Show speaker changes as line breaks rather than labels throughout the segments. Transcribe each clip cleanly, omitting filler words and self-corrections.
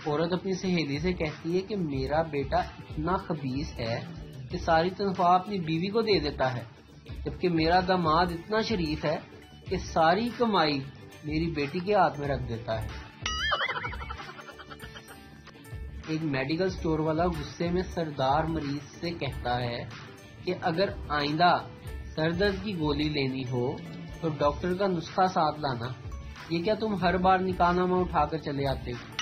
عورت اپنی سہیلی سے کہتی ہے کہ میرا بیٹا اتنا خبیث ہے کہ ساری تنخواہ اپنی بیوی کو دے دیتا ہے، جبکہ میرا داماد اتنا شریف ہے کہ ساری کمائی میری بیٹی کے ہاتھ میں رکھ دیتا ہے۔ ایک میڈیکل سٹور والا غصے میں سردار مریض سے کہتا ہے کہ اگر آئندہ سر درد کی گولی لینی ہو تو ڈاکٹر کا نسخہ ساتھ لانا، یہ کیا تم ہر بار نکاح نامہ اٹھا کر چلے آتے ہو؟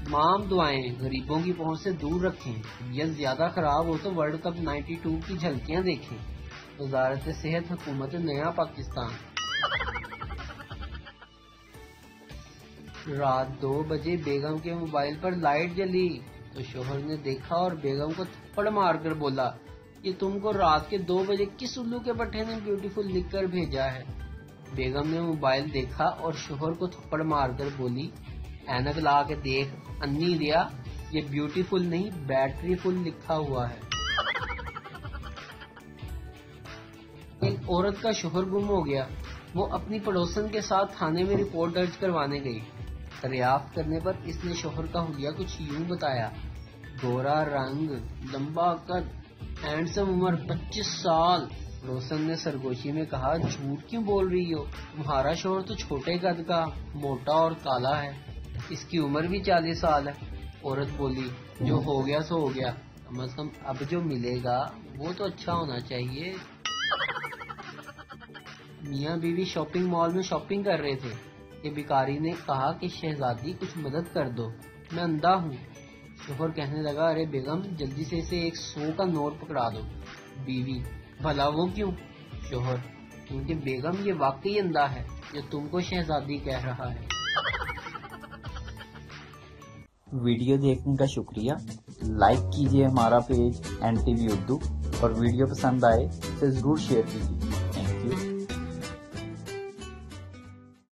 تمام دعائیں غریبوں کی پہنچ سے دور رکھیں، طبیعت زیادہ خراب ہو تو ورلڈ کپ 92 کی جھلکیاں دیکھیں۔ وزارت صحت، حکومت نیا پاکستان۔ رات 2 بجے بیگم کے موبائل پر لائٹ جلی تو شوہر نے دیکھا اور بیگم کو تھپڑ مار کر بولا، یہ تم کو رات کے 2 بجے کس الو کے پٹھے نے بیوٹیفل لکھ کر بھیجا ہے؟ بیگم نے موبائل دیکھا اور شوہر کو تھپڑ مار کر بولی، اینک لا کے دیکھ انی دیا، یہ بیوٹیفل نہیں بیٹری فل لکھا ہوا ہے۔ ایک عورت کا شوہر گم ہو گیا، وہ اپنی پڑوسن کے ساتھ تھانے میں رپورٹ درج کروانے گئی۔ دریافت کرنے پر اس نے شوہر کا حلیہ کچھ یوں بتایا، گورا رنگ، لمبا قد، ہینڈسم، عمر 25 سال۔ پڑوسن نے سرگوشی میں کہا، جھوٹ کیوں بول رہی ہو؟ تمہارا شوہر تو چھوٹے قد کا، موٹا اور کالا ہے، اس کی عمر بھی 40 سال ہے۔ عورت بولی، جو ہو گیا سو ہو گیا، کم از کم اب جو ملے گا وہ تو اچھا ہونا چاہیے۔ میاں بیوی شاپنگ مال میں شاپنگ کر رہے تھے کہ بھکاری نے کہا کہ شہزادی کچھ مدد کر دو، میں اندھا ہوں۔ شوہر کہنے لگا، ارے بیگم جلدی سے اسے 100 کا نوٹ پکڑا دو۔ بیوی، بھلا وہ کیوں؟ شوہر، کیونکہ بیگم یہ واقعی اندھا ہے جو تم کو شہزادی کہہ رہا ہے۔
ویڈیو دیکھنے کا شکریہ۔ لائک کیجیے ہمارا پیج NTV اردو، اور ویڈیو پسند آئے تو ضرور شیئر کیجیے۔ Thank you.